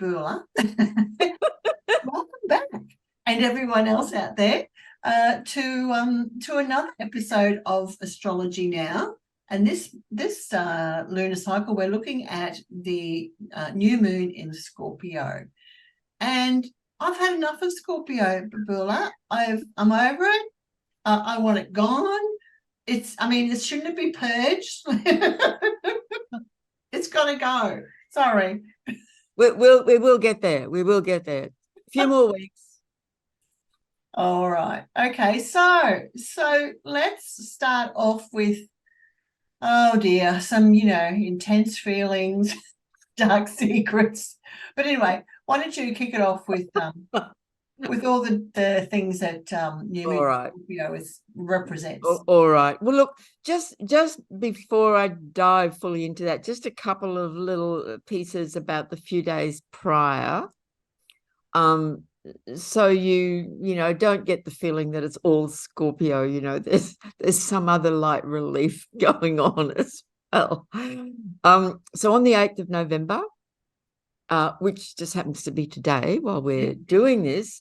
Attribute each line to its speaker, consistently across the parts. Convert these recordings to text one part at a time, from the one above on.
Speaker 1: Babula. Welcome back, and everyone else out there, to another episode of Astrology Now. And this lunar cycle, we're looking at the new moon in Scorpio. And I've had enough of Scorpio, Babula. I'm over it. I want it gone. Shouldn't it be purged? It's got to go. Sorry.
Speaker 2: We will get there. We will get there. A few more weeks.
Speaker 1: All right. Okay. So let's start off with, oh dear, some, intense feelings, dark secrets. But anyway, why don't you kick it off with all the things that new moon Scorpio represents.
Speaker 2: All right. Well, look, just before I dive fully into that, just a couple of little pieces about the few days prior. So you don't get the feeling that it's all Scorpio. There's some other light relief going on as well. So on the 8th of November, which just happens to be today while we're doing this,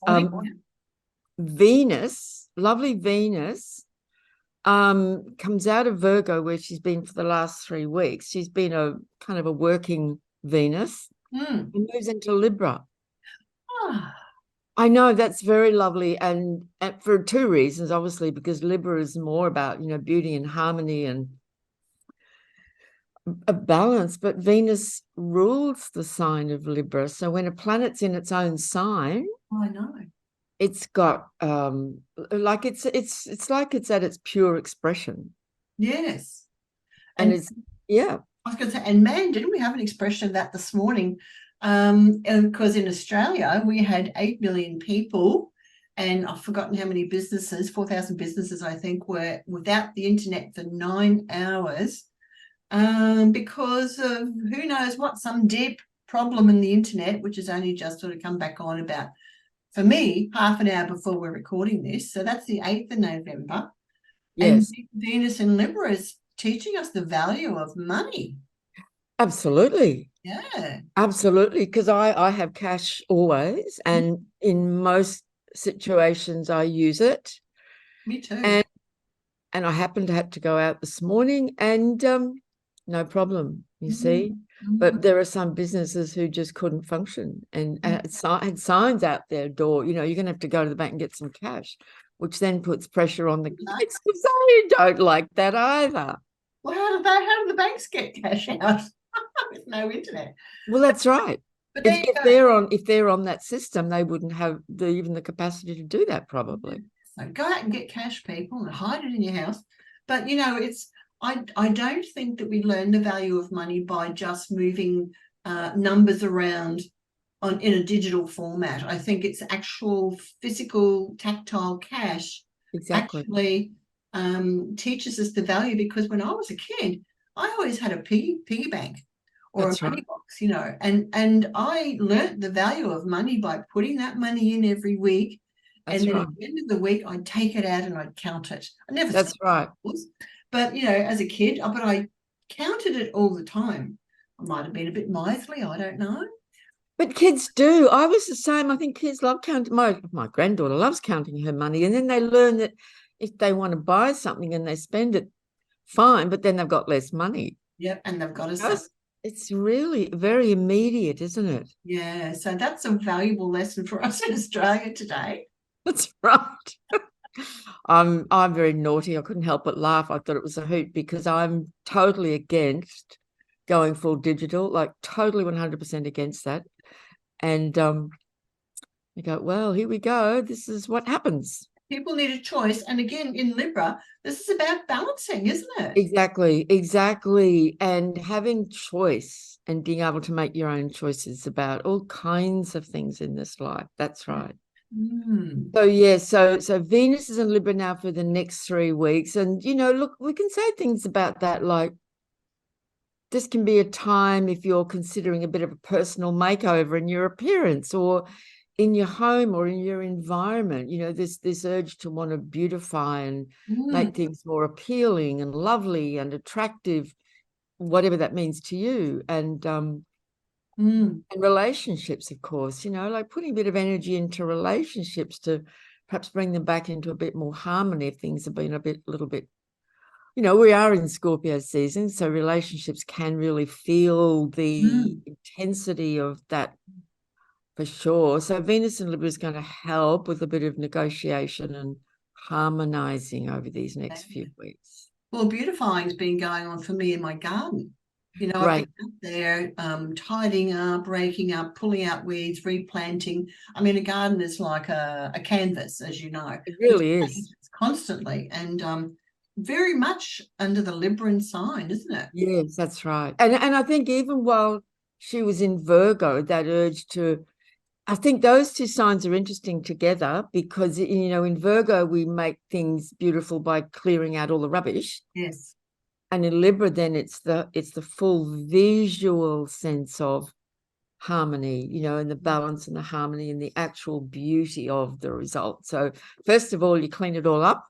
Speaker 2: Venus, lovely Venus, comes out of Virgo, where she's been for the last 3 weeks. She's been a kind of a working Venus, and moves into Libra. I know, that's very lovely, and for 2 reasons, obviously, because Libra is more about beauty and harmony and a balance, but Venus rules the sign of Libra. So when a planet's in its own sign,
Speaker 1: I know,
Speaker 2: it's got like it's like it's at its pure expression.
Speaker 1: Yes.
Speaker 2: And it's I
Speaker 1: was going to say, and man, didn't we have an expression of that this morning? And because in Australia we had 8 million people, and I've forgotten how many businesses, 4,000 businesses I think, were without the internet for 9 hours. Because of who knows what, some deep problem in the internet, which has only just sort of come back on about, for me, half an hour before we're recording this. So that's the 8th of November.
Speaker 2: Yes.
Speaker 1: And Venus in Libra is teaching us the value of money.
Speaker 2: Absolutely.
Speaker 1: Yeah.
Speaker 2: Absolutely. Because I have cash always, and in most situations I use it.
Speaker 1: Me too.
Speaker 2: And I happened to have to go out this morning, and no problem, you see. But there are some businesses who just couldn't function, and had signs out their door, you're going to have to go to the bank and get some cash, which then puts pressure on the banks because they don't like that either.
Speaker 1: Well, how do the banks get cash out with no internet?
Speaker 2: Well, that's right. But if they're on that system, they wouldn't have even the capacity to do that, probably.
Speaker 1: So go out and get cash, people, and hide it in your house. But I don't think that we learn the value of money by just moving numbers around in a digital format. I think it's actual physical, tactile cash actually teaches us the value, because when I was a kid, I always had a piggy bank or a money box, and I learnt the value of money by putting that money in every week. At the end of the week, I'd take it out and I'd count it. I never.
Speaker 2: That's right.
Speaker 1: But, as a kid, but I counted it all the time. I might have been a bit miserly, I don't know.
Speaker 2: But kids do. I was the same. I think kids love counting. My granddaughter loves counting her money, and then they learn that if they want to buy something and they spend it, fine, but then they've got less money.
Speaker 1: Yep, and they've got to.
Speaker 2: It's really very immediate, isn't it?
Speaker 1: Yeah, so that's a valuable lesson for us in Australia today.
Speaker 2: That's right. I'm very naughty. I couldn't help but laugh. I thought it was a hoot, because I'm totally against going full digital, like totally 100% against that. And I go, well, here we go. This is what happens.
Speaker 1: People need a choice. And again, in Libra, this is about balancing, isn't it?
Speaker 2: Exactly. And having choice and being able to make your own choices about all kinds of things in this life. That's right. So Venus is in Libra now for the next 3 weeks. And, look, we can say things about that, like this can be a time if you're considering a bit of a personal makeover in your appearance or in your home or in your environment. There's this urge to want to beautify and make things more appealing and lovely and attractive, whatever that means to you. And And relationships, of course, you know, like putting a bit of energy into relationships to perhaps bring them back into a bit more harmony if things have been a little bit, you know, we are in Scorpio season, so relationships can really feel the intensity of that for sure. So Venus in Libra is going to help with a bit of negotiation and harmonizing over these next few weeks.
Speaker 1: Well, beautifying's been going on for me in my garden. You know, I've been up there tidying up, raking up, pulling out weeds, replanting. I mean, a garden is like a canvas, as you know.
Speaker 2: It really is.
Speaker 1: Constantly, and very much under the Libran sign, isn't it?
Speaker 2: Yes, that's right. And I think even while she was in Virgo, that urge to, I think those two signs are interesting together because, you know, in Virgo, we make things beautiful by clearing out all the rubbish.
Speaker 1: Yes.
Speaker 2: And in Libra, then it's the full visual sense of harmony, you know, and the balance and the harmony and the actual beauty of the result. So first of all, you clean it all up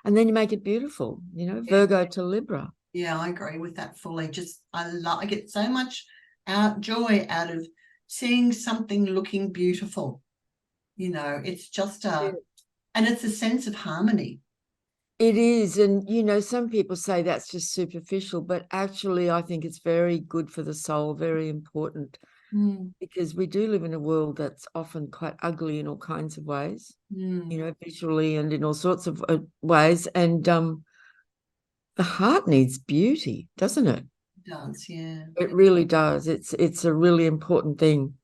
Speaker 2: and then you make it beautiful, you know, Virgo to Libra.
Speaker 1: Yeah, I agree with that fully. I get so much joy out of seeing something looking beautiful. You know, it's just and it's a sense of harmony.
Speaker 2: It is. And, you know, some people say that's just superficial, but actually I think it's very good for the soul, very important, because we do live in a world that's often quite ugly in all kinds of ways, you know, visually and in all sorts of ways. And the heart needs beauty, doesn't it?
Speaker 1: It does, yeah.
Speaker 2: It really does. It's a really important thing.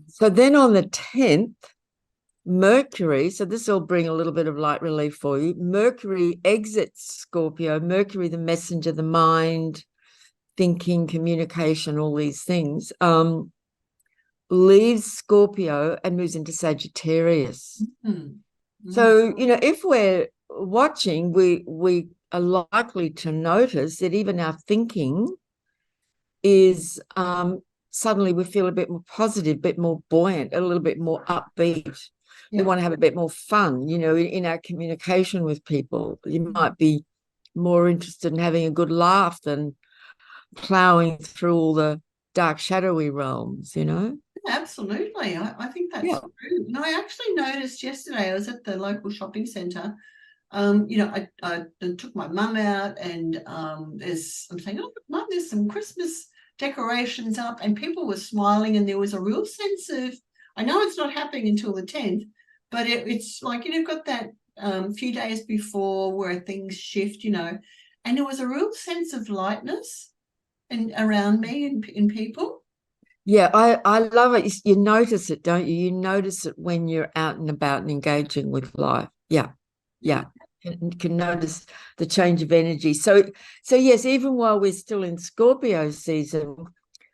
Speaker 2: So then on the 10th, Mercury, so this will bring a little bit of light relief for you. Mercury exits Scorpio. Mercury, the messenger, the mind, thinking, communication, all these things, leaves Scorpio and moves into Sagittarius. So, you know, if we're watching, we are likely to notice that even our thinking is suddenly we feel a bit more positive, a bit more buoyant, a little bit more upbeat. We want to have a bit more fun, you know, in our communication with people. You might be more interested in having a good laugh than plowing through all the dark, shadowy realms, you know?
Speaker 1: Absolutely. I think that's true. And I actually noticed yesterday, I was at the local shopping centre. You know, I took my mum out and I'm saying, oh, Mum, there's some Christmas decorations up, and people were smiling, and there was a real sense of, I know it's not happening until the 10th, but it's like, you know, you've got that few days before where things shift, you know, and there was a real sense of lightness and around me and in people.
Speaker 2: Yeah, I love it. You notice it, don't you? You notice it when you're out and about and engaging with life. Yeah. Can notice the change of energy. So yes, even while we're still in Scorpio season,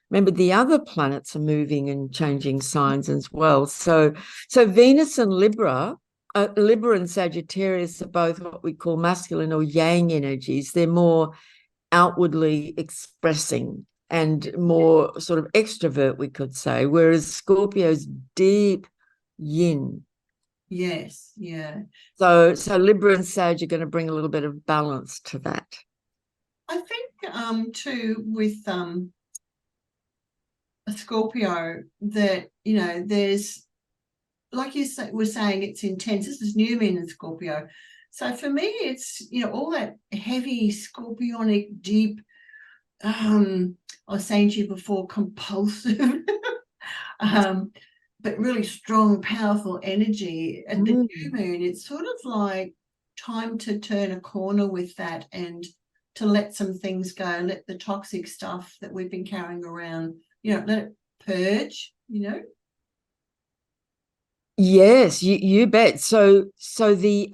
Speaker 2: remember the other planets are moving and changing signs as well. So Venus and Libra and Sagittarius are both what we call masculine or yang energies. They're more outwardly expressing and more sort of extrovert, we could say, whereas Scorpio's deep yin.
Speaker 1: Yes, yeah.
Speaker 2: So Libra and Sag are going to bring a little bit of balance to that.
Speaker 1: I think too with a Scorpio that, you know, there's, like you were saying, it's intense. This is new moon in Scorpio. So for me, it's, you know, all that heavy Scorpionic, deep, I was saying to you before, compulsive, but really strong, powerful energy. At the new moon, it's sort of like time to turn a corner with that and to let some things go, let the toxic stuff that we've been carrying around, you know, let it purge, you know.
Speaker 2: Yes, you bet. So the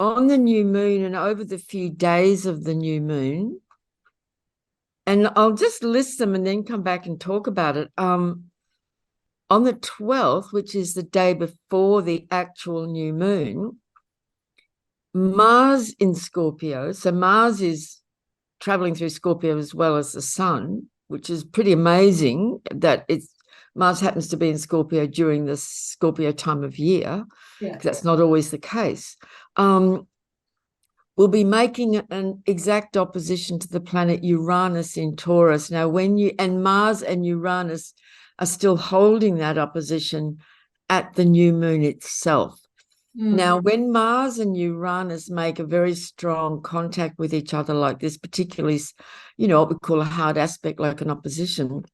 Speaker 2: on the new moon and over the few days of the new moon, and I'll just list them and then come back and talk about it. On the 12th, which is the day before the actual new moon, Mars in Scorpio. So Mars is traveling through Scorpio as well as the sun, which is pretty amazing that Mars happens to be in Scorpio during the Scorpio time of year.
Speaker 1: Yeah.
Speaker 2: That's not always the case. will be making an exact opposition to the planet Uranus in Taurus. Now, Mars and Uranus are still holding that opposition at the new moon itself. Now, when Mars and Uranus make a very strong contact with each other like this, particularly, what we call a hard aspect, like an opposition,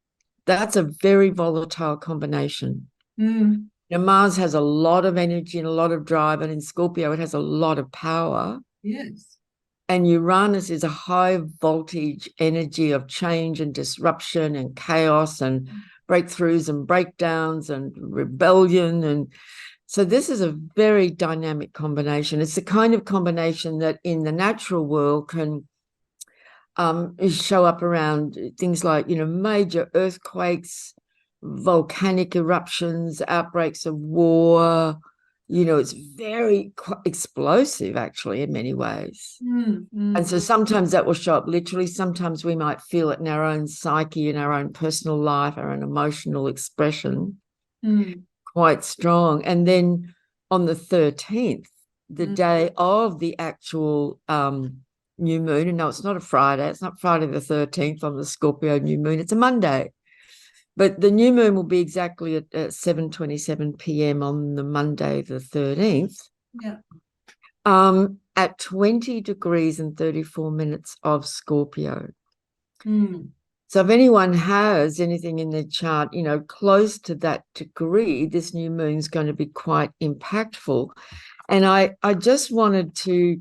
Speaker 2: that's a very volatile combination. Now, Mars has a lot of energy and a lot of drive, and in Scorpio, it has a lot of power.
Speaker 1: Yes.
Speaker 2: And Uranus is a high voltage energy of change and disruption and chaos and breakthroughs and breakdowns and rebellion. And so this is a very dynamic combination. It's the kind of combination that in the natural world can show up around things like, major earthquakes, volcanic eruptions, outbreaks of war. It's very explosive, actually, in many ways. And so sometimes that will show up literally. Sometimes we might feel it in our own psyche, in our own personal life, our own emotional expression, quite strong. And then on the 13th, the day of the actual new moon, and no, it's not a Friday. It's not Friday the 13th on the Scorpio new moon. It's a Monday. But the new moon will be exactly at 7:27 p.m. on the Monday, the 13th.
Speaker 1: Yeah.
Speaker 2: At 20 degrees and 34 minutes of Scorpio. So if anyone has anything in their chart, close to that degree, this new moon is going to be quite impactful. And I just wanted to,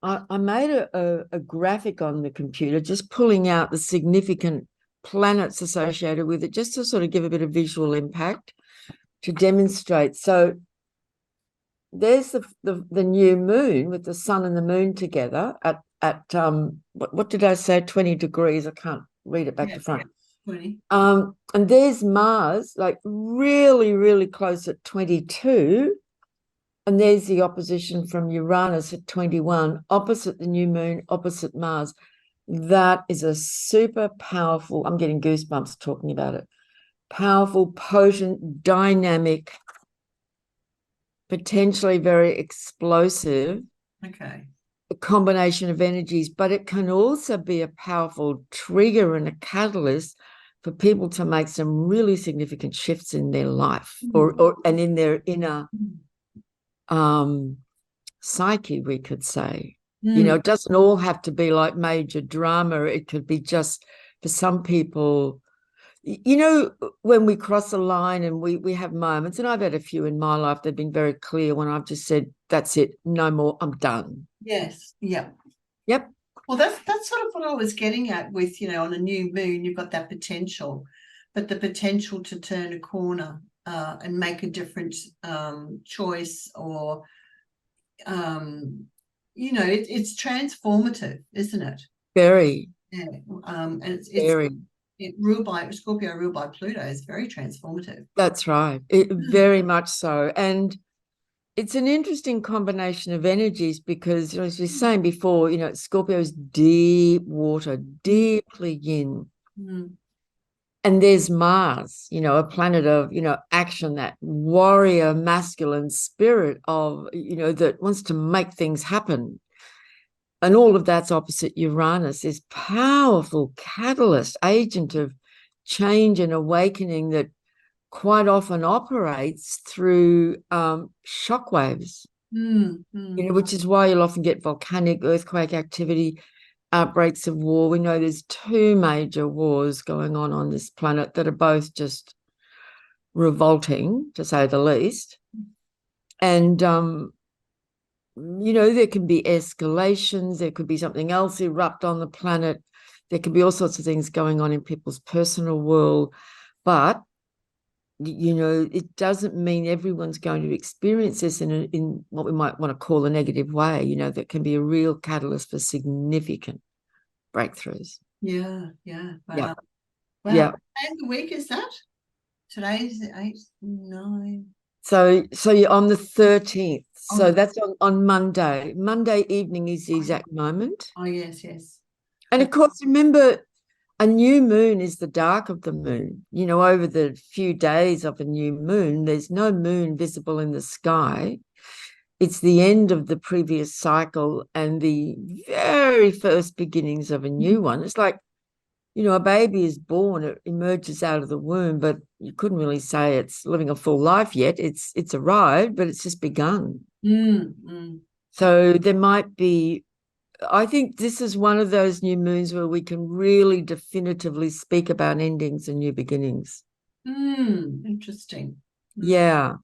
Speaker 2: I made a graphic on the computer, just pulling out the significant planets associated with it, just to sort of give a bit of visual impact to demonstrate. So there's the new moon with the sun and the moon together at what did I say, 20 degrees? I can't read it back to front.
Speaker 1: 20.
Speaker 2: And there's Mars, like really, really close at 22. And there's the opposition from Uranus at 21, opposite the new moon, opposite Mars. That is a super powerful, I'm getting goosebumps talking about it, powerful, potent, dynamic, potentially very explosive a combination of energies, but it can also be a powerful trigger and a catalyst for people to make some really significant shifts in their life and in their inner psyche, we could say. It doesn't all have to be like major drama. It could be just, for some people, when we cross a line and we have moments, and I've had a few in my life that have been very clear when I've just said, that's it, no more, I'm done.
Speaker 1: Yes. Yeah.
Speaker 2: Yep.
Speaker 1: Well, that's sort of what I was getting at with, on a new moon, you've got that potential, but the potential to turn a corner and make a different choice, or it's transformative, isn't it?
Speaker 2: Very.
Speaker 1: Yeah. And it's
Speaker 2: very.
Speaker 1: Scorpio ruled by Pluto is very transformative.
Speaker 2: That's right. Very much so. And it's an interesting combination of energies because, as we were saying before, Scorpio is deep water, deeply yin. And there's Mars, a planet of, action, that warrior masculine spirit of, that wants to make things happen. And all of that's opposite Uranus, this powerful catalyst, agent of change and awakening that quite often operates through shock waves, which is why you'll often get volcanic earthquake activity, outbreaks of war. We know there's 2 major wars going on this planet that are both just revolting, to say the least. And there can be escalations, there could be something else erupt on the planet, there could be all sorts of things going on in people's personal world, but it doesn't mean everyone's going to experience this in what we might want to call a negative way. That can be a real catalyst for significant breakthroughs.
Speaker 1: Wow.
Speaker 2: Yeah.
Speaker 1: Wow.
Speaker 2: Yeah.
Speaker 1: And the week is that? Today's the 8th, 9.
Speaker 2: So you're on the 13th. So that's on Monday. Monday evening is the exact moment.
Speaker 1: Oh, yes.
Speaker 2: And of course, remember, a new moon is the dark of the moon. Over the few days of a new moon, there's no moon visible in the sky. it's the end of the previous cycle and the very first beginnings of a new one. It's like, you know, a baby is born, it emerges out of the womb, but you couldn't really say it's living a full life yet. It's arrived, but it's just begun. So there might be, I think this is one of those new moons where we can really definitively speak about endings and new beginnings.
Speaker 1: Interesting.
Speaker 2: Yeah.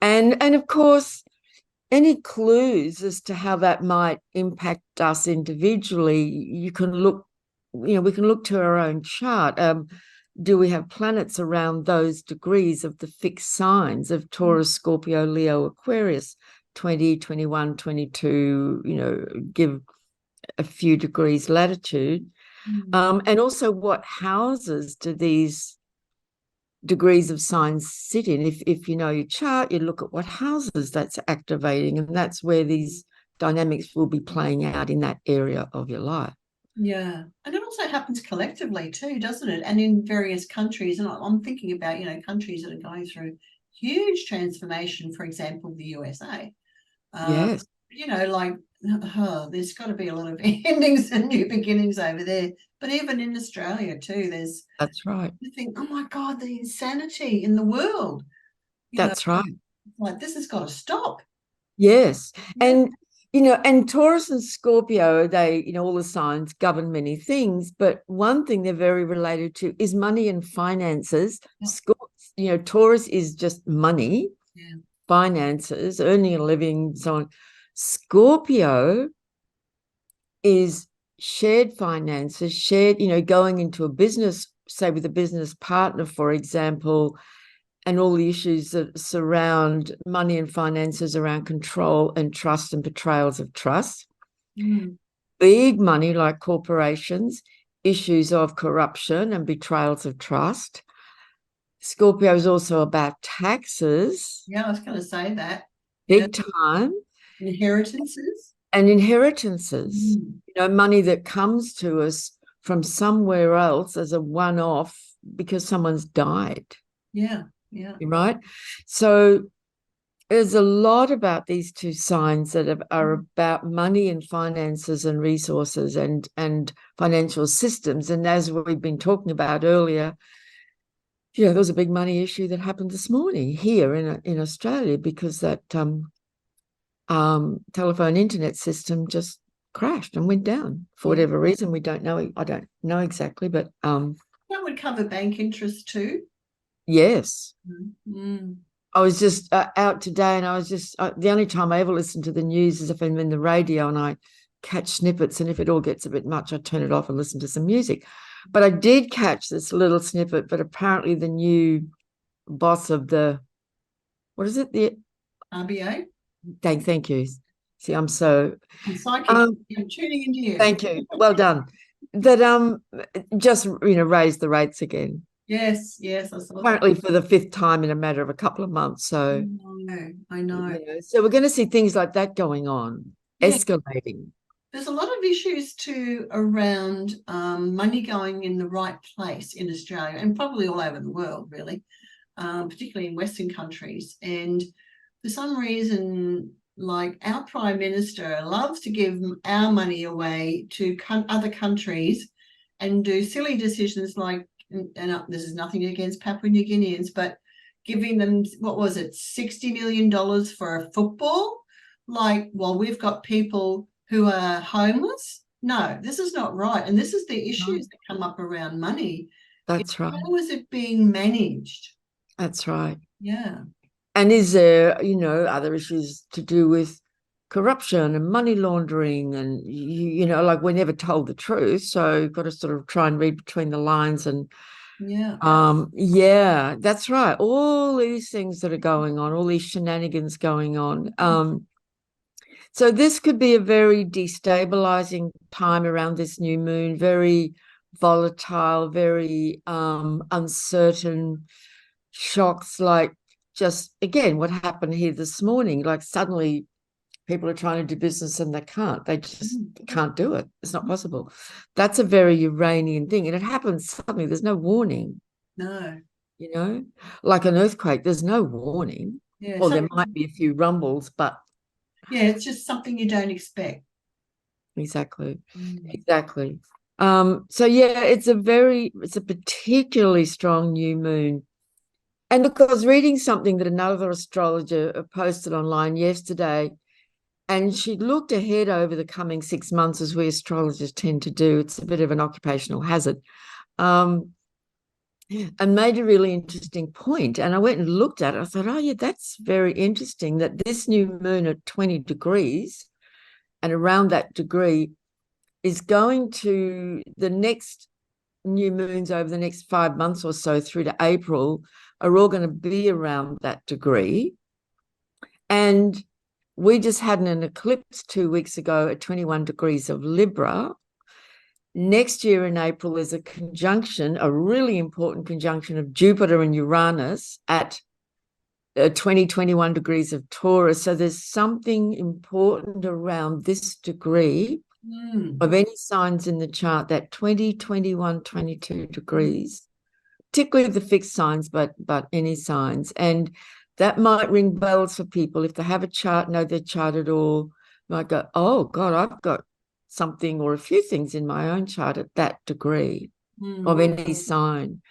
Speaker 2: And of course, any clues as to how that might impact us individually, you can look, you know, we can look to our own chart. Do we have planets around those degrees of the fixed signs of Taurus, Scorpio, Leo, Aquarius, 20, 21, 22, you know, give a few degrees latitude. And also what houses do these degrees of signs sit in? If you know your chart, you look at what houses that's activating, and that's where these dynamics will be playing out in that area of your life.
Speaker 1: Yeah. And it also happens collectively too, doesn't it? And in various countries. And I'm thinking about, you know, countries that are going through huge transformation, for example, the USA.
Speaker 2: Yes.
Speaker 1: You know, like, there's got to be a lot of endings and new beginnings over there. But even in Australia too, there's,
Speaker 2: that's right.
Speaker 1: You think, oh my God, the insanity in the world.
Speaker 2: That's right.
Speaker 1: Like, this has got to stop.
Speaker 2: Yes. And you know, and Taurus and Scorpio, they, you know, all the signs govern many things, but one thing they're very related to is money and finances. You know, Taurus is just money, finances, earning a living, so on. Scorpio is shared finances, shared, you know, going into a business, say with a business partner, for example, and all the issues that surround money and finances around control and trust and betrayals of trust. Big money like corporations, issues of corruption and betrayals of trust. Scorpio is also about taxes.
Speaker 1: Yeah, I was going to say that.
Speaker 2: Big time.
Speaker 1: Inheritances.
Speaker 2: And inheritances. You know, money that comes to us from somewhere else as a one-off because someone's died.
Speaker 1: Yeah.
Speaker 2: Right. So there's a lot about these two signs that are about money and finances and resources and financial systems. And as we've been talking about earlier, you know, there was a big money issue that happened this morning here in Australia because that telephone internet system just crashed and went down for whatever reason. We don't know. I don't know exactly, but
Speaker 1: that would cover bank interest too.
Speaker 2: Yes. I was just out today, and I was just the only time I ever listen to the news is if I'm in the radio and I catch snippets, and if it all gets a bit much, I turn it off and listen to some music. But I did catch this little snippet, but apparently the new boss of the, what is it? The
Speaker 1: RBA.
Speaker 2: Thank you. See, I'm so
Speaker 1: psychic. I'm tuning into you.
Speaker 2: Thank you. Well done. That just, you know, raised the rates again.
Speaker 1: Yes, I saw
Speaker 2: apparently that. For the fifth time in a matter of a couple of months. So
Speaker 1: I know.
Speaker 2: You know, so we're going to see things like that going on, escalating.
Speaker 1: There's a lot of issues too around money going in the right place in Australia and probably all over the world, really, particularly in Western countries. And for some reason, like, our Prime Minister loves to give our money away to other countries and do silly decisions like, and this is nothing against Papua New Guineans, but giving them, what was it, $60 million for a football? Like, well, we've got people who are homeless. No, this is not right. And this is the issues that come up around money.
Speaker 2: That's right.
Speaker 1: How is it being managed?
Speaker 2: That's right.
Speaker 1: Yeah.
Speaker 2: And is there, you know, other issues to do with corruption and money laundering? And, you know, like, we're never told the truth. So you've got to sort of try and read between the lines. And yeah, that's right. All these things that are going on, all these shenanigans going on. So this could be a very destabilizing time around this new moon, very volatile, very uncertain shocks, like just, again, what happened here this morning. Like, suddenly people are trying to do business and they can't. They just can't do it. It's not possible. That's a very Uranian thing. And it happens suddenly. There's no warning.
Speaker 1: No.
Speaker 2: You know, like an earthquake, there's no warning. Well, there might be a few rumbles, but
Speaker 1: Yeah, it's just something you don't expect.
Speaker 2: Exactly. Exactly. So yeah, it's a particularly strong new moon. And look, I was reading something that another astrologer posted online yesterday, and she looked ahead over the coming 6 months, as we astrologers tend to do. It's a bit of an occupational hazard. And made a really interesting point. And I went and looked at it. I thought, oh, yeah, that's very interesting that this new moon at 20 degrees and around that degree is going to the next new moons over the next 5 months or so through to April are all going to be around that degree. And we just had an eclipse 2 weeks ago at 21 degrees of Libra. Next year in April is a conjunction, a really important conjunction of Jupiter and Uranus at 21 degrees of Taurus. So there's something important around this degree of any signs in the chart, that 20, 21, 22 degrees, particularly the fixed signs, but any signs. And that might ring bells for people if they have a chart, know their chart at all, might go, oh God, I've got something or a few things in my own chart at that degree of any sign.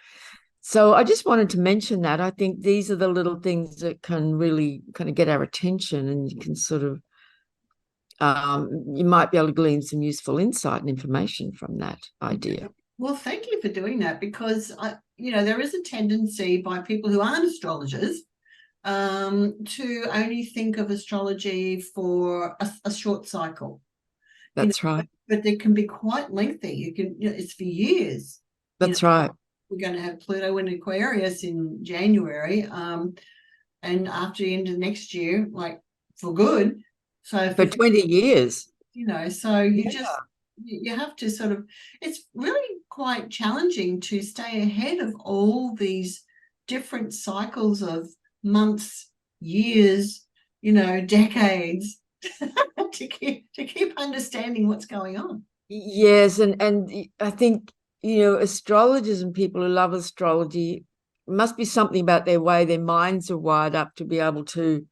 Speaker 2: So I just wanted to mention that. I think these are the little things that can really kind of get our attention, and you can sort of you might be able to glean some useful insight and information from that idea.
Speaker 1: Well, thank you for doing that, because there is a tendency by people who aren't astrologers to only think of astrology for a short cycle.
Speaker 2: That's right.
Speaker 1: But it can be quite lengthy. It's for years.
Speaker 2: That's right.
Speaker 1: We're going to have Pluto in Aquarius in January, and after the end of next year, like for good. So
Speaker 2: for 20 years.
Speaker 1: So you have to sort of, it's really quite challenging to stay ahead of all these different cycles of months, years, decades, to keep understanding what's going on.
Speaker 2: Yes, and I think astrologers and people who love astrology, must be something about their way their minds are wired up to be able to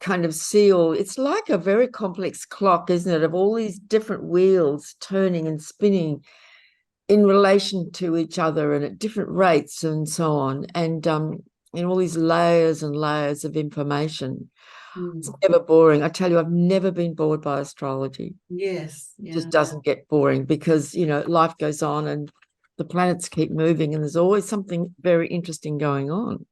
Speaker 2: kind of see all. It's like a very complex clock, isn't it, of all these different wheels turning and spinning in relation to each other and at different rates and so on, and all these layers and layers of information. It's never boring. I tell you, I've never been bored by astrology.
Speaker 1: Yes.
Speaker 2: It just doesn't get boring, because life goes on and the planets keep moving, and there's always something very interesting going on.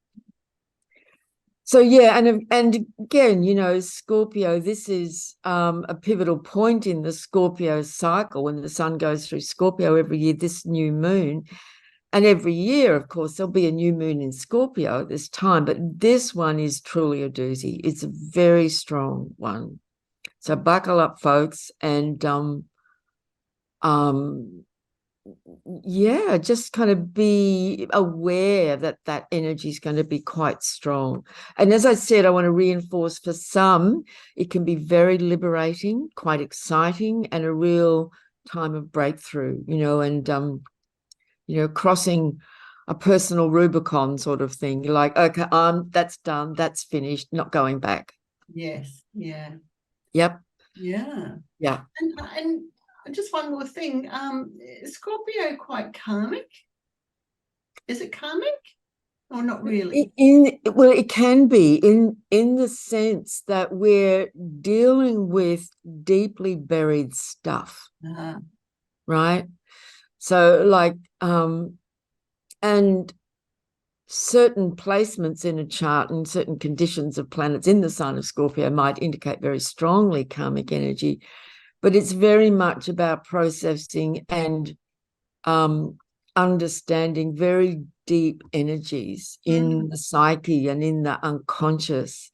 Speaker 2: So yeah, and again, Scorpio, this is a pivotal point in the Scorpio cycle. When the sun goes through Scorpio every year, this new moon, and every year, of course, there'll be a new moon in Scorpio at this time, but this one is truly a doozy. It's a very strong one. So buckle up, folks, and just kind of be aware that energy is going to be quite strong. And as I said, I want to reinforce, for some, it can be very liberating, quite exciting, and a real time of breakthrough, and crossing a personal Rubicon sort of thing. You're like, okay, that's done, that's finished, not going back.
Speaker 1: Yes. Yeah.
Speaker 2: Yep.
Speaker 1: Yeah.
Speaker 2: Yeah.
Speaker 1: And just one more thing. Is Scorpio quite karmic? Is it karmic or not really?
Speaker 2: Well, it can be in the sense that we're dealing with deeply buried stuff, right? So like, and certain placements in a chart and certain conditions of planets in the sign of Scorpio might indicate very strongly karmic energy, but it's very much about processing and understanding very deep energies in the psyche and in the unconscious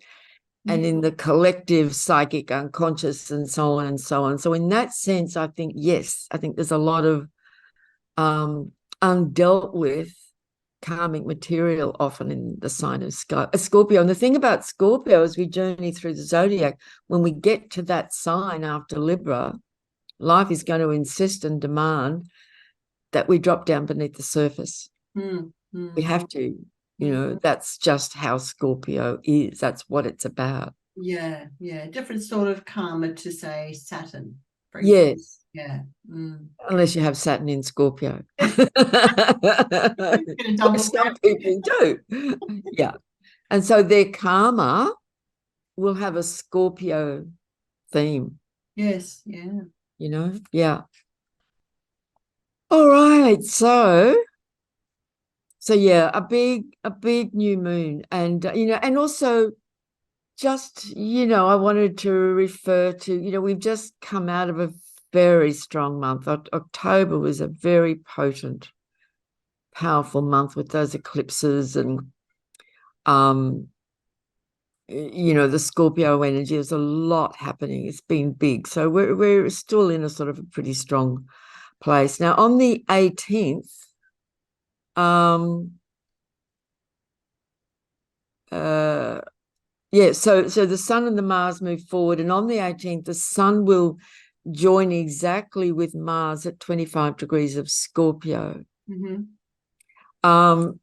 Speaker 2: and in the collective psychic unconscious, and so on and so on. So in that sense, I think, yes, I think there's a lot of undealt with karmic material often in the sign of Scorpio. And the thing about Scorpio, as we journey through the zodiac, when we get to that sign after Libra, life is going to insist and demand that we drop down beneath the surface. We have to, that's just how Scorpio is. That's what it's about.
Speaker 1: Yeah, yeah. Different sort of karma to, say, Saturn, for example.
Speaker 2: Yes.
Speaker 1: Yeah. Mm.
Speaker 2: Unless you have Saturn in Scorpio.
Speaker 1: Get a double
Speaker 2: Some
Speaker 1: whammy.
Speaker 2: people do. Yeah. And so their karma will have a Scorpio theme,
Speaker 1: Yes, yeah.
Speaker 2: you know? Yeah. All right. So yeah, a big new moon. And and also just, I wanted to refer to, we've just come out of a very strong month. October was a very potent, powerful month with those eclipses and the Scorpio energy. There's a lot happening. It's been big. So we're still in a sort of a pretty strong place. Now on the 18th, so the Sun and the Mars move forward, and on the 18th, the Sun will join exactly with Mars at 25 degrees of Scorpio. And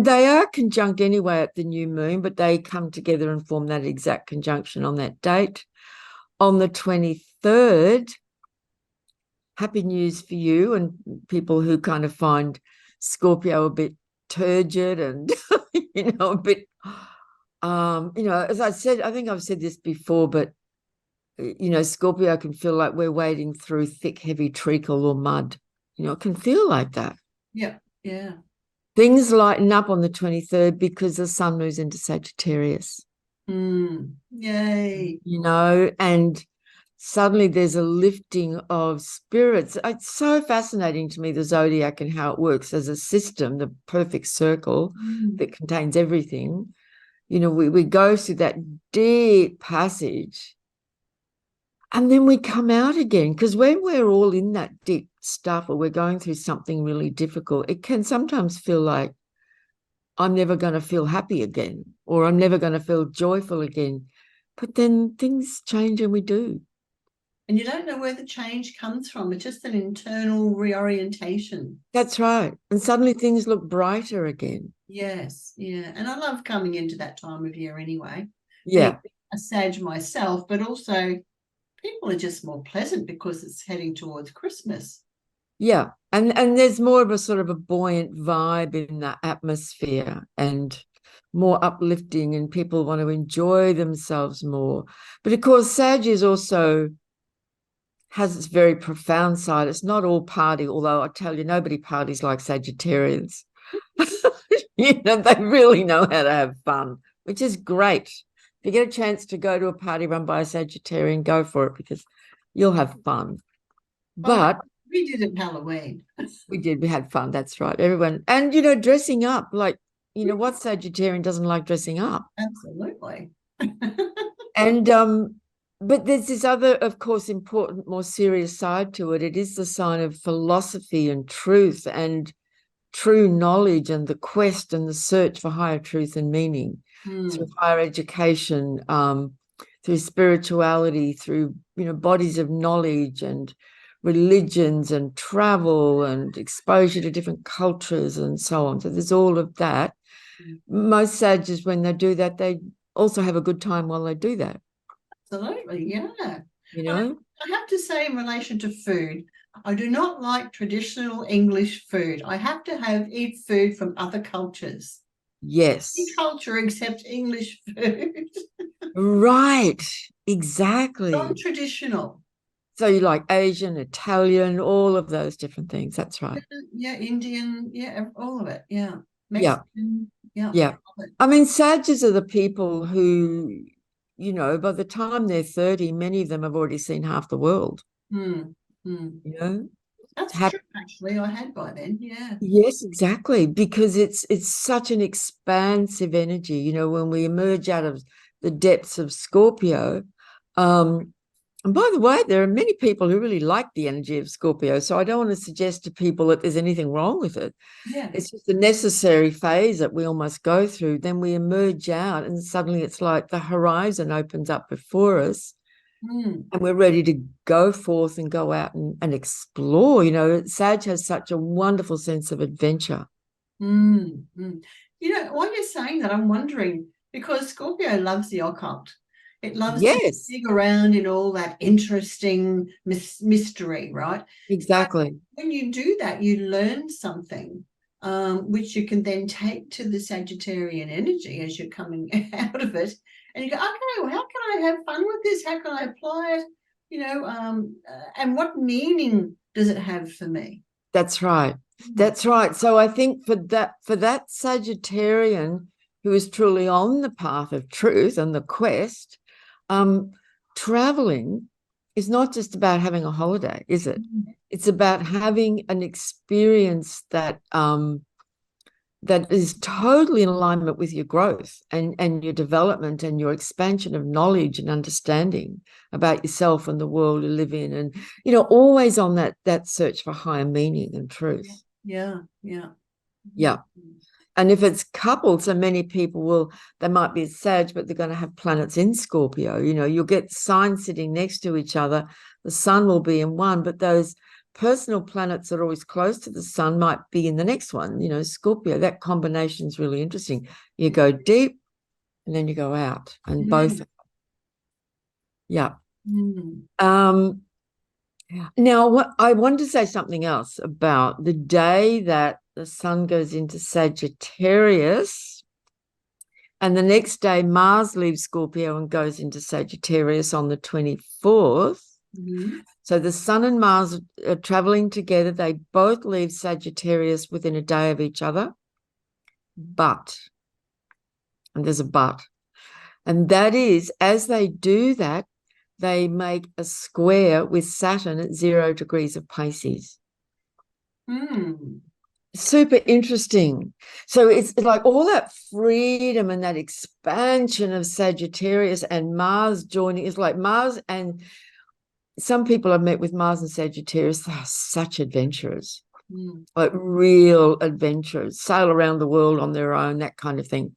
Speaker 2: they are conjunct anyway at the new moon, but they come together and form that exact conjunction on that date. On the 23rd, happy news for you and people who kind of find Scorpio a bit turgid and, a bit, as I said, I think I've said this before, but, Scorpio can feel like we're wading through thick, heavy treacle or mud. It can feel like that.
Speaker 1: Yeah, yeah.
Speaker 2: Things lighten up on the 23rd because the Sun moves into Sagittarius.
Speaker 1: Yay.
Speaker 2: And suddenly there's a lifting of spirits. It's so fascinating to me, the zodiac and how it works as a system, the perfect circle that contains everything. We go through that deep passage and then we come out again, because when we're all in that deep stuff or we're going through something really difficult, it can sometimes feel like I'm never going to feel happy again, or I'm never going to feel joyful again. But then things change and we do.
Speaker 1: And you don't know where the change comes from. It's just an internal reorientation.
Speaker 2: That's right. And suddenly things look brighter again.
Speaker 1: Yes, yeah. And I love coming into that time of year anyway.
Speaker 2: Yeah.
Speaker 1: Being a Sag myself, but also people are just more pleasant because it's heading towards Christmas.
Speaker 2: Yeah. And there's more of a sort of a buoyant vibe in that atmosphere and more uplifting, and people want to enjoy themselves more. But of course, Sag is also has its very profound side. It's not all party, although I tell you, nobody parties like Sagittarians. They really know how to have fun, which is great. If you get a chance to go to a party run by a Sagittarian, go for it, because you'll have fun. But
Speaker 1: we did it Halloween.
Speaker 2: We did. We had fun. That's right. Everyone. And, dressing up, like, what Sagittarian doesn't like dressing up?
Speaker 1: Absolutely.
Speaker 2: And, but there's this other, of course, important, more serious side to it. It is the sign of philosophy and truth and true knowledge and the quest and the search for higher truth and meaning through higher education, through spirituality, through, bodies of knowledge and religions and travel and exposure to different cultures and so on. So there's all of that. Most Sages, when they do that, they also have a good time while they do that.
Speaker 1: Absolutely, yeah.
Speaker 2: I
Speaker 1: have to say, in relation to food, I do not like traditional English food. I have to eat food from other cultures.
Speaker 2: Yes.
Speaker 1: Any culture except English food.
Speaker 2: Right, exactly.
Speaker 1: Non-traditional.
Speaker 2: So you like Asian, Italian, all of those different things. That's right.
Speaker 1: Yeah, Indian, yeah, all of it. Yeah.
Speaker 2: Mexican, yeah. I mean, Sages are the people who, by the time they're 30, many of them have already seen half the world.
Speaker 1: That's true, actually. I had by then, yeah.
Speaker 2: Yes, exactly, because it's such an expansive energy. When we emerge out of the depths of Scorpio, and by the way, there are many people who really like the energy of Scorpio, so I don't want to suggest to people that there's anything wrong with it.
Speaker 1: Yeah.
Speaker 2: It's just a necessary phase that we all must go through. Then we emerge out and suddenly it's like the horizon opens up before us and we're ready to go forth and go out and explore. Sag has such a wonderful sense of adventure.
Speaker 1: While you're saying that, I'm wondering, because Scorpio loves the occult. It loves to
Speaker 2: Yes,
Speaker 1: dig around in all that interesting mystery, right?
Speaker 2: exactly.
Speaker 1: When you do that, you learn something, which you can then take to the Sagittarian energy as you're coming out of it. And you go, okay, well, how can I have fun with this? How can I apply it? And what meaning does it have for me?
Speaker 2: That's right. That's right. So I think for that Sagittarian who is truly on the path of truth and the quest, traveling is not just about having a holiday, is it? It's about having an experience that that is totally in alignment with your growth and your development and your expansion of knowledge and understanding about yourself and the world you live in, and always on that search for higher meaning and truth.
Speaker 1: Yeah.
Speaker 2: And if it's coupled, so many people they might be a Sag, but they're going to have planets in Scorpio. You'll get signs sitting next to each other. The sun will be in one, but those personal planets that are always close to the sun might be in the next one. Scorpio, that combination is really interesting. You go deep and then you go out, and both. Yeah. Now, I wanted to say something else about the day that the sun goes into Sagittarius, and the next day Mars leaves Scorpio and goes into Sagittarius on the 24th. So the sun and Mars are traveling together. They both leave Sagittarius within a day of each other. But, and there's a but, and that is, as they do that, they make a square with Saturn at 0 degrees of Pisces. Super interesting. So it's like all that freedom and that expansion of Sagittarius and Mars joining is like Mars, and some people I've met with Mars and Sagittarius, they are such adventurers, like real adventurers, sail around the world on their own, that kind of thing.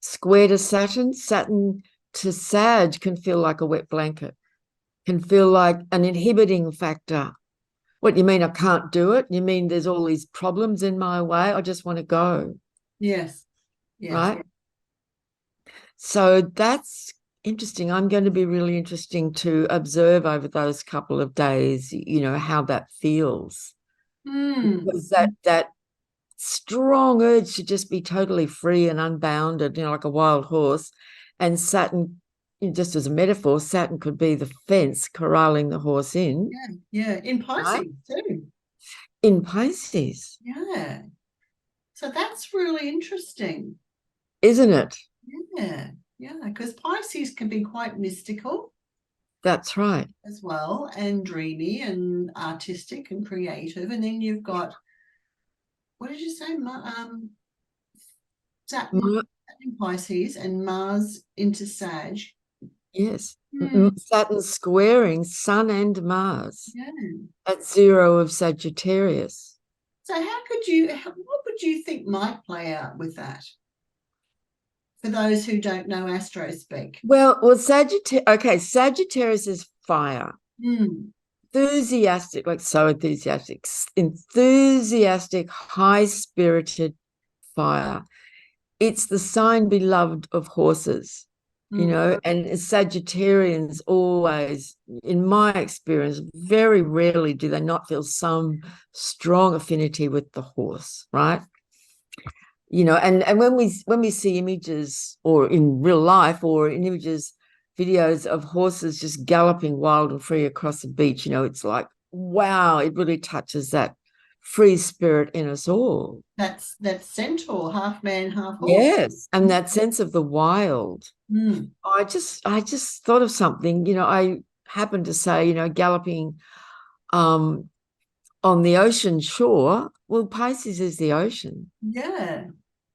Speaker 2: Square to Saturn to Sag can feel like a wet blanket, can feel like an inhibiting factor. What do you mean I can't do it? You mean there's all these problems in my way? I just want to go.
Speaker 1: Yes.
Speaker 2: Right? So that's interesting. I'm going to be really interesting to observe over those couple of days, how that feels. Because that strong urge to just be totally free and unbounded, like a wild horse. And Saturn, just as a metaphor, Saturn could be the fence corralling the horse in.
Speaker 1: Yeah. In Pisces too.
Speaker 2: In Pisces.
Speaker 1: Yeah. So that's really interesting.
Speaker 2: Isn't it?
Speaker 1: Yeah. Because Pisces can be quite mystical.
Speaker 2: That's right.
Speaker 1: As well, and dreamy and artistic and creative. And then you've got, what did you say? Saturn in Pisces and Mars into Sag.
Speaker 2: Yes. Saturn squaring Sun and Mars at 0 of Sagittarius.
Speaker 1: So what would you think might play out with that? For those who don't know astro speak.
Speaker 2: Well, Sagittarius is fire. Enthusiastic, like so enthusiastic, high-spirited fire. It's the sign beloved of horses, and Sagittarians always, in my experience, very rarely do they not feel some strong affinity with the horse, right? And when we see images, or in real life, or in videos of horses just galloping wild and free across the beach, it's like, wow, it really touches that free spirit in us all.
Speaker 1: That's centaur, half man, half horse.
Speaker 2: Yes, and that sense of the wild. I just thought of something. I happened to say, galloping on the ocean shore. Well, Pisces is the ocean.
Speaker 1: Yeah.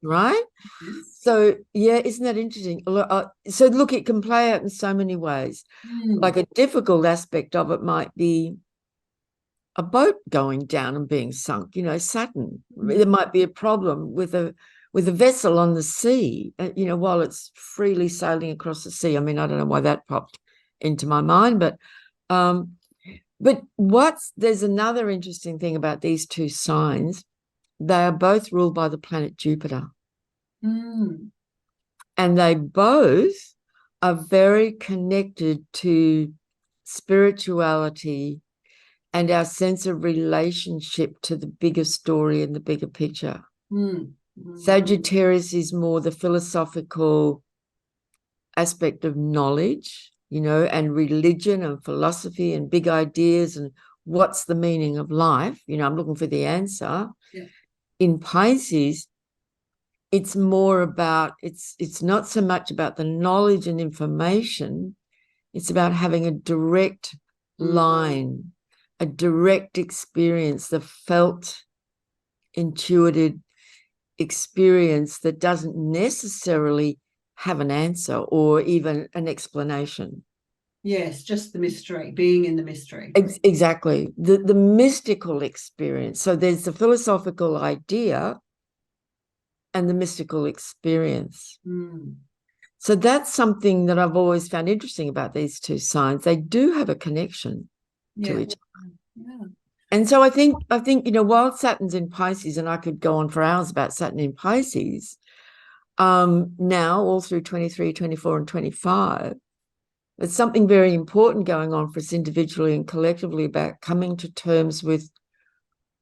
Speaker 2: Right? So, isn't that interesting? So, look, it can play out in so many ways. Like a difficult aspect of it might be a boat going down and being sunk, Saturn. There might be a problem with a vessel on the sea, while it's freely sailing across the sea. I mean, I don't know why that popped into my mind, but there's another interesting thing about these two signs. They are both ruled by the planet Jupiter. And they both are very connected to spirituality and our sense of relationship to the bigger story and the bigger picture. Sagittarius is more the philosophical aspect of knowledge, and religion and philosophy and big ideas and what's the meaning of life. I'm looking for the answer.
Speaker 1: Yeah.
Speaker 2: In Pisces, it's more about, it's not so much about the knowledge and information. It's about having a direct line, a direct experience, the felt, intuitive experience that doesn't necessarily have an answer or even an explanation.
Speaker 1: Yes, just the mystery, being in the mystery.
Speaker 2: Exactly. The mystical experience. So there's the philosophical idea and the mystical experience. So that's something that I've always found interesting about these two signs. They do have a connection to each other.
Speaker 1: Yeah.
Speaker 2: And so I think, while Saturn's in Pisces, and I could go on for hours about Saturn in Pisces, now all through 23, 24, and 25, there's something very important going on for us individually and collectively about coming to terms with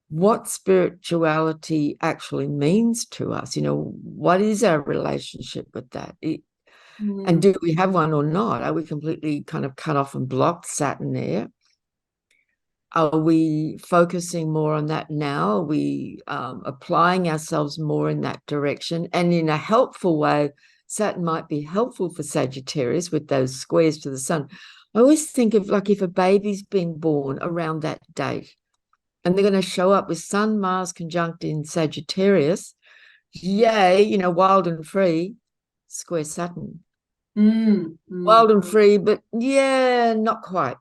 Speaker 2: what spirituality actually means to us. What is our relationship with that? And do we have one or not? Are we completely kind of cut off and blocked Saturn there? Are we focusing more on that now? Are we applying ourselves more in that direction? And in a helpful way, Saturn might be helpful for Sagittarius with those squares to the sun. I always think of like if a baby's been born around that date and they're going to show up with Sun, Mars conjunct in Sagittarius, yay, wild and free, square Saturn. Wild and free, but yeah, not quite.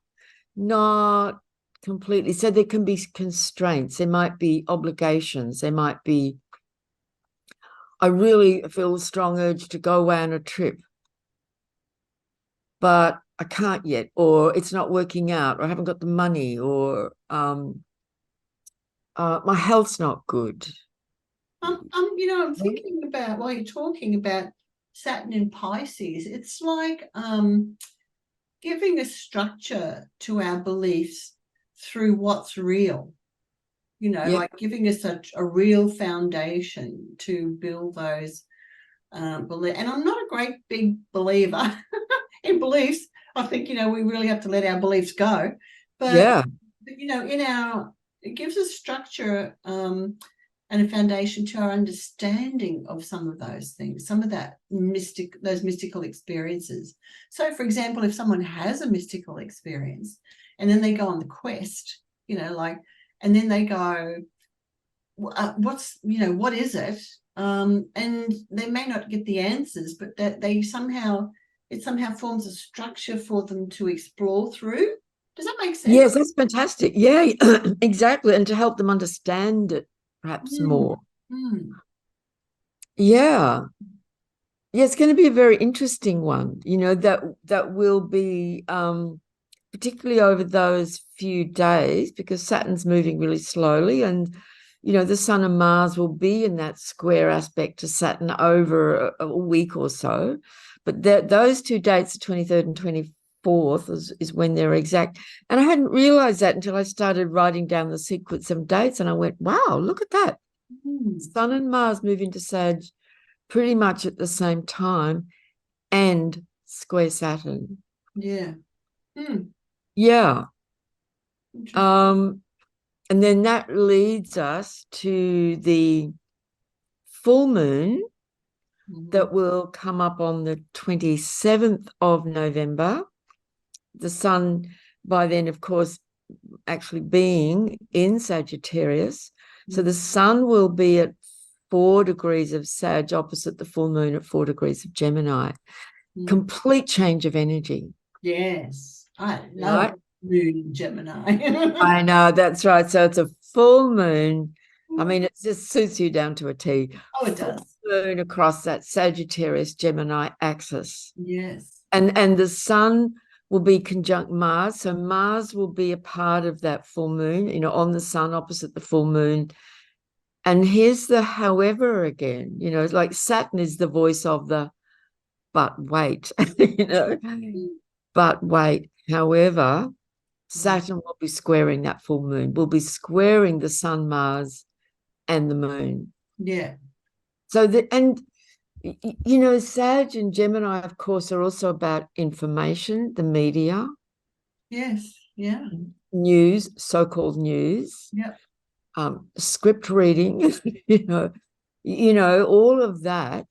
Speaker 2: Not completely. So there can be constraints. There might be obligations. There might be, I really feel a strong urge to go away on a trip, but I can't yet, or it's not working out, or I haven't got the money, or my health's not good.
Speaker 1: I'm thinking about, while you're talking about Saturn in Pisces, it's like giving a structure to our beliefs through what's real, like giving us a real foundation to build those beliefs. And I'm not a great big believer in beliefs. I think, we really have to let our beliefs go. But, it gives us structure and a foundation to our understanding of some of those things, some of those mystical experiences. So, for example, if someone has a mystical experience and then they go on the quest, and then they go, what is it? And they may not get the answers, but that it somehow forms a structure for them to explore through. Does that make sense?
Speaker 2: Yes, that's fantastic. Yeah, exactly. And to help them understand it perhaps more. Yeah. Yeah, it's going to be a very interesting one, that will be particularly over those few days, because Saturn's moving really slowly, and the Sun and Mars will be in that square aspect to Saturn over a week or so. But those 2 dates, the 23rd and 24th, is when they're exact. And I hadn't realized that until I started writing down the sequence of dates, and I went, wow, look at that. Sun and Mars move into Sag pretty much at the same time and square Saturn.
Speaker 1: Yeah.
Speaker 2: Yeah. And then that leads us to the full moon that will come up on the 27th of November. The sun by then, of course, actually being in Sagittarius. So the sun will be at 4 degrees of Sag opposite the full moon at 4 degrees of Gemini. Complete change of energy.
Speaker 1: Yes. I love moon in Gemini.
Speaker 2: I know, that's right. So it's a full moon. I mean, it just suits you down to a T.
Speaker 1: Oh, it does.
Speaker 2: Full moon across that Sagittarius Gemini axis.
Speaker 1: Yes.
Speaker 2: And the sun will be conjunct Mars. So Mars will be a part of that full moon, on the sun opposite the full moon. And here's the however again, like Saturn is the voice of the but wait, you know, but wait. However, Saturn will be squaring that full moon, will be squaring the sun, Mars, and the moon.
Speaker 1: Yeah.
Speaker 2: So and you know, Sag and Gemini, of course, are also about information, the media.
Speaker 1: Yes. Yeah.
Speaker 2: News, so-called news.
Speaker 1: Yeah.
Speaker 2: Script reading, you know, all of that.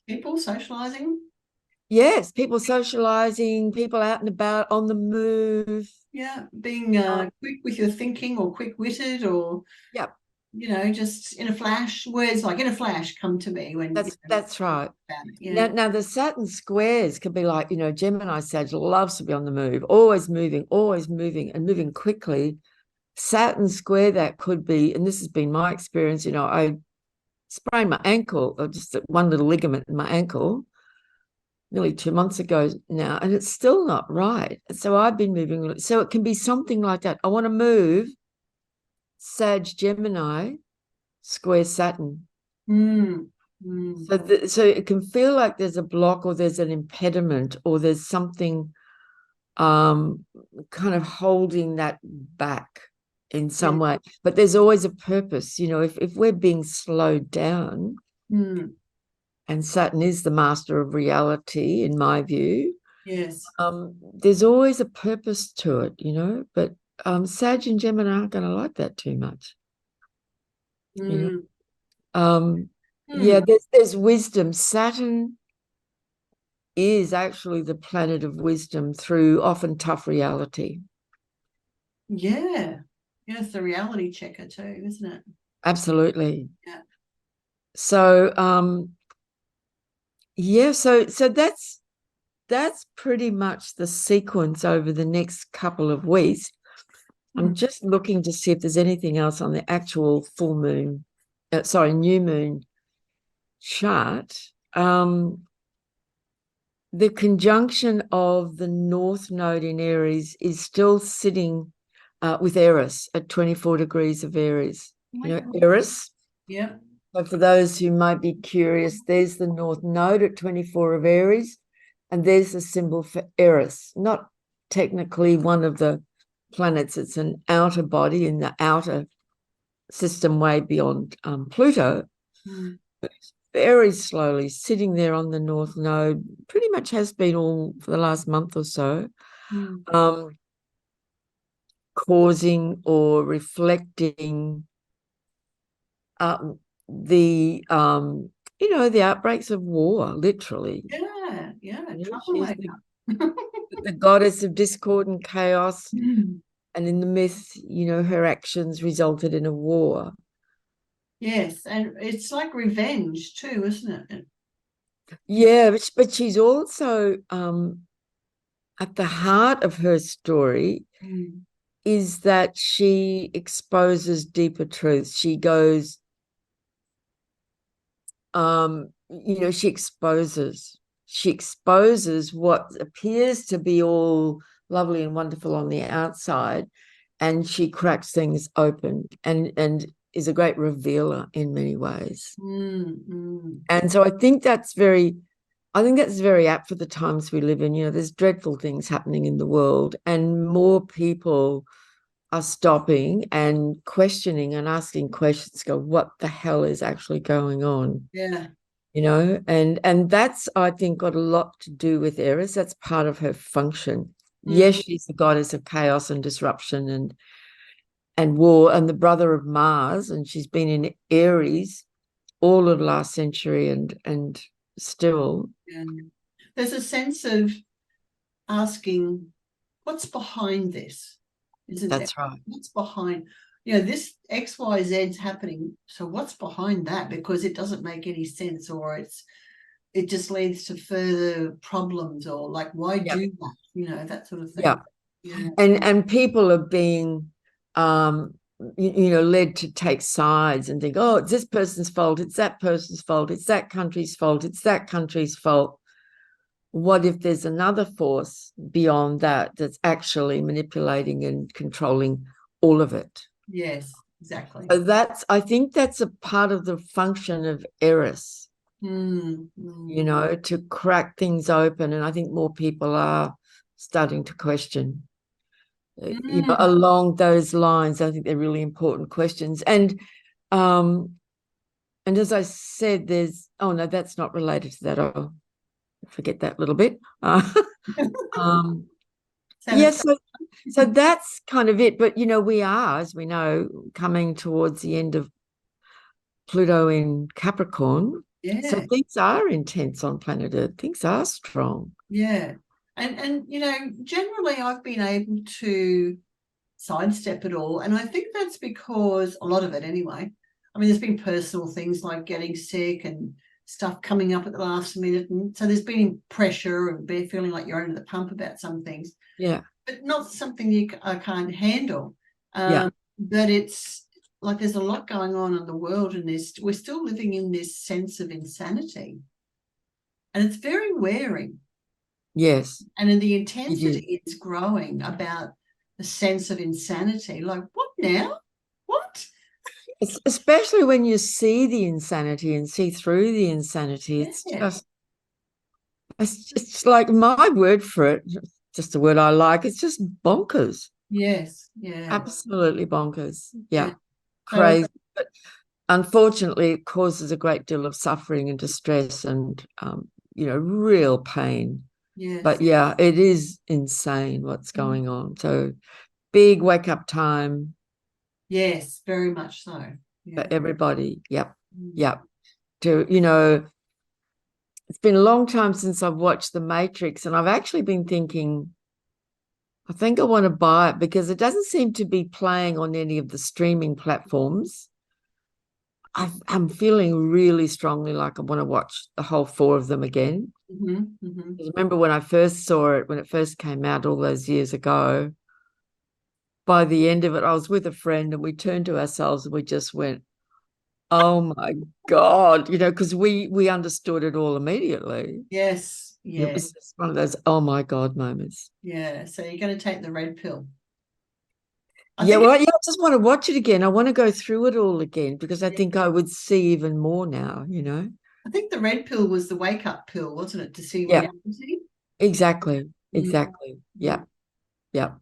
Speaker 1: People socializing.
Speaker 2: Yes, people socializing, people out and about on the move.
Speaker 1: Yeah, being quick with your thinking, or quick-witted, or
Speaker 2: Yep.
Speaker 1: you know, just in a flash. Words like "in a flash" come to me when
Speaker 2: that's right.
Speaker 1: Yeah.
Speaker 2: Now the Saturn squares can be like, you know, Gemini Sag loves to be on the move, always moving and moving quickly. Saturn square that could be, and this has been my experience, you know, I sprained my ankle, or just one little ligament in my ankle nearly 2 months ago now, and it's still not right. So I've been moving. So it can be something like that. I want to move Sag Gemini square Saturn. So it can feel like there's a block, or there's an impediment, or there's something kind of holding that back in some way. But there's always a purpose, you know, if we're being slowed down, and Saturn is the master of reality, in my view.
Speaker 1: Yes.
Speaker 2: There's always a purpose to it, you know, but Sag and Gemini aren't going to like that too much. You know? Yeah, there's wisdom. Saturn is actually the planet of wisdom through often tough reality.
Speaker 1: Yeah. Yeah, it's the reality checker too, isn't it?
Speaker 2: Absolutely.
Speaker 1: Yeah.
Speaker 2: So yeah, so that's pretty much the sequence over the next couple of weeks. I'm just looking to see if there's anything else on the actual full moon, new moon chart. The conjunction of the North Node in Aries is still sitting with Eris at 24 degrees of Aries. You know, Eris?
Speaker 1: Yeah.
Speaker 2: So for those who might be curious, there's the North Node at 24 of Aries, and there's the symbol for Eris. Not technically one of the planets, it's an outer body in the outer system way beyond Pluto. But very slowly sitting there on the North Node, pretty much has been all for the last month or so, causing or reflecting the you know, the outbreaks of war, literally.
Speaker 1: Yeah.
Speaker 2: She's the goddess of discord and chaos. And in the myth, you know, her actions resulted in a war.
Speaker 1: Yes, and it's like revenge too, isn't it?
Speaker 2: Yeah, but she's also at the heart of her story is that she exposes deeper truths. She goes, you know, she exposes what appears to be all lovely and wonderful on the outside, and she cracks things open and is a great revealer in many ways. And so I think that's very apt for the times we live in. You know, there's dreadful things happening in the world, and more people are stopping and questioning and asking questions, go, what the hell is actually going on?
Speaker 1: Yeah.
Speaker 2: You know, and that's, I think, got a lot to do with Eris. That's part of her function. Yes, she's the goddess of chaos and disruption and war, and the brother of Mars, and she's been in Aries all of last century and still.
Speaker 1: There's a sense of asking, what's behind this? Isn't there?
Speaker 2: That's right.
Speaker 1: What's behind, you know, this XYZ's happening, so what's behind that? Because it doesn't make any sense, or it just leads to further problems, or like, why do that? You know, that sort of thing.
Speaker 2: Yeah. And people are being you know, led to take sides and think, oh, it's this person's fault, it's that person's fault, it's that country's fault, it's that country's fault. What if there's another force beyond that that's actually manipulating and controlling all of it?
Speaker 1: Yes, exactly.
Speaker 2: So I think that's a part of the function of Eris. you know, to crack things open. And I think more people are starting to question, you know, along those lines. I think they're really important questions. And as I said, there's, oh no, that's not related to that. I'll forget that little bit. Yes, so that's kind of it. But, you know, we are, as we know, coming towards the end of Pluto in Capricorn.
Speaker 1: Yeah.
Speaker 2: So things are intense on planet Earth. Things are strong.
Speaker 1: Yeah. And you know, generally I've been able to sidestep it all. And I think that's because a lot of it anyway. I mean, there's been personal things like getting sick and stuff coming up at the last minute. And so there's been pressure and feeling like you're under the pump about some things.
Speaker 2: Yeah.
Speaker 1: But not something I can't handle.
Speaker 2: Yeah.
Speaker 1: But it's like there's a lot going on in the world, and we're still living in this sense of insanity. And it's very wearing.
Speaker 2: Yes.
Speaker 1: And in the intensity is growing about the sense of insanity. Like, what now? What?
Speaker 2: Especially when you see the insanity and see through the insanity. It's like, my word for it, just a word I like, it's just bonkers.
Speaker 1: Yes. Yeah.
Speaker 2: Absolutely bonkers. Yeah. Crazy. But unfortunately, it causes a great deal of suffering and distress and, you know, real pain.
Speaker 1: Yes.
Speaker 2: But yeah, it is insane what's going on. So big wake up time.
Speaker 1: Yes, very much so.
Speaker 2: Yeah. For everybody. Yep. Yep. To, you know, it's been a long time since I've watched The Matrix, and I've actually been thinking, I think I want to buy it because it doesn't seem to be playing on any of the streaming platforms. I'm feeling really strongly like I want to watch the whole 4 of them again. Remember when I first saw it, when it first came out all those years ago, by the end of it, I was with a friend and we turned to ourselves and we just went, oh my God, you know, because we understood it all immediately.
Speaker 1: Yes. Yeah.
Speaker 2: It was just one of those, oh my God moments.
Speaker 1: Yeah. So you're going to take the red pill.
Speaker 2: I just want to watch it again. I want to go through it all again because I think I would see even more now, you know.
Speaker 1: I think the red pill was the wake up pill, wasn't it? To see reality.
Speaker 2: Exactly. Exactly. Yeah. Yeah.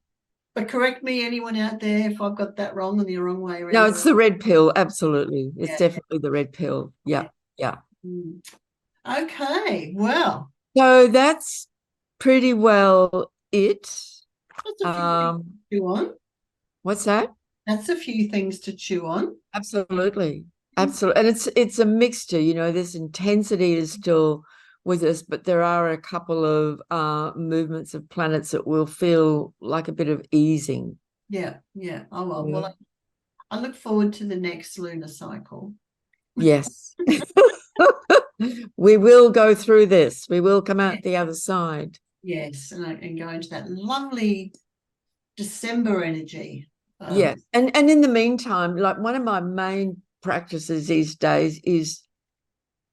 Speaker 1: But correct me, anyone out there, if I've got that wrong and the wrong way around.
Speaker 2: No, it's the red pill. Absolutely. It's definitely the red pill. Yeah. Yeah.
Speaker 1: Okay. Well.
Speaker 2: So that's pretty well it.
Speaker 1: That's a few things to chew on.
Speaker 2: What's that?
Speaker 1: That's a few things to chew on.
Speaker 2: Absolutely. Absolutely. And it's a mixture, you know, this intensity is still with us, but there are a couple of movements of planets that will feel like a bit of easing.
Speaker 1: Yeah. Yeah. Oh, well, I look forward to the next lunar cycle.
Speaker 2: Yes. We will go through this. We will come out the other side.
Speaker 1: Yes. And go into that lovely December energy.
Speaker 2: Yes. And in the meantime, like one of my main practices these days is,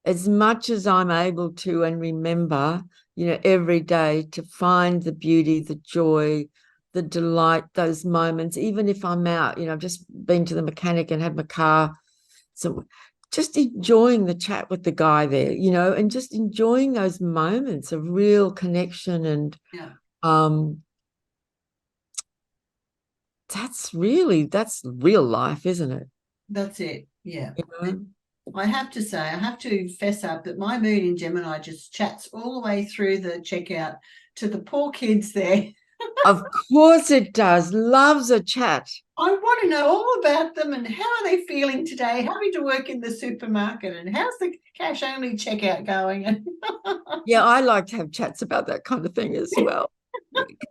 Speaker 2: as much as I'm able to and remember, you know, every day to find the beauty, the joy, the delight, those moments, even if I'm out, you know, I've just been to the mechanic and had my car. So just enjoying the chat with the guy there, you know, and just enjoying those moments of real connection. And that's real life, isn't it?
Speaker 1: That's it. Yeah.
Speaker 2: You know?
Speaker 1: I have to say, I have to fess up that my moon in Gemini just chats all the way through the checkout to the poor kids there.
Speaker 2: Of course it does. Loves a chat.
Speaker 1: I want to know all about them and how are they feeling today, having to work in the supermarket, and how's the cash only checkout going?
Speaker 2: Yeah, I like to have chats about that kind of thing as well.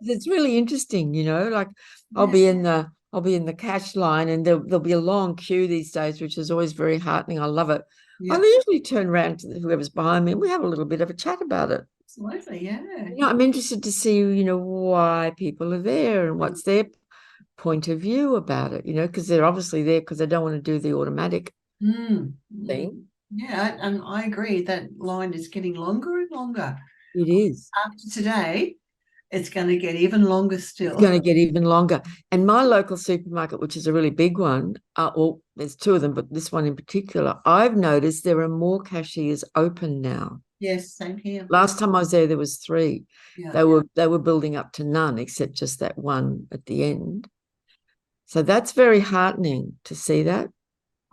Speaker 2: It's really interesting, you know, like I'll be in the cash line and there'll be a long queue these days, which is always very heartening. I love it. Yeah. I usually turn around to whoever's behind me and we have a little bit of a chat about it.
Speaker 1: Absolutely, yeah.
Speaker 2: You know, I'm interested to see, you know, why people are there and what's their point of view about it, you know, because they're obviously there because they don't want to do the automatic thing.
Speaker 1: Yeah, and I agree that line is getting longer and longer.
Speaker 2: It is.
Speaker 1: After today, It's going to get even longer still.
Speaker 2: It's going to get even longer. And my local supermarket, which is a really big one, well, there's two of them, but this one in particular, I've noticed there are more cashiers open now.
Speaker 1: Yes, same here.
Speaker 2: Last time I was there was 3.
Speaker 1: Yeah.
Speaker 2: They were building up to none, except just that one at the end. So that's very heartening to see that.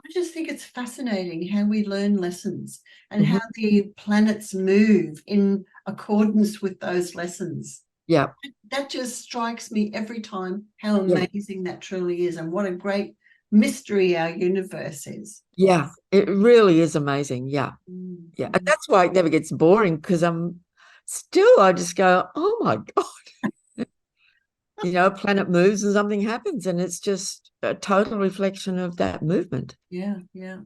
Speaker 1: I just think it's fascinating how we learn lessons and how the planets move in accordance with those lessons.
Speaker 2: Yeah.
Speaker 1: That just strikes me every time how amazing that truly is, and what a great mystery our universe is.
Speaker 2: Yeah, it really is amazing. Yeah. Yeah. And that's why it never gets boring, because I just go, oh my God. A planet moves and something happens, and it's just a total reflection of that movement.
Speaker 1: Yeah, yeah.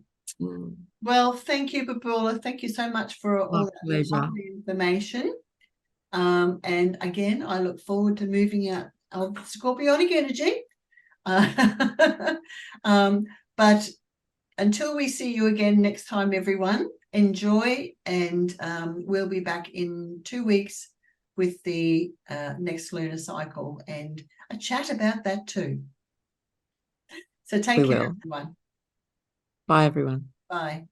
Speaker 1: Well, thank you, Babula. Thank you so much for all that lovely information. And again, I look forward to moving out of Scorpionic energy. But until we see you again next time, everyone, enjoy, and we'll be back in 2 weeks with the next lunar cycle and a chat about that too. So take care, everyone.
Speaker 2: Bye, everyone.
Speaker 1: Bye.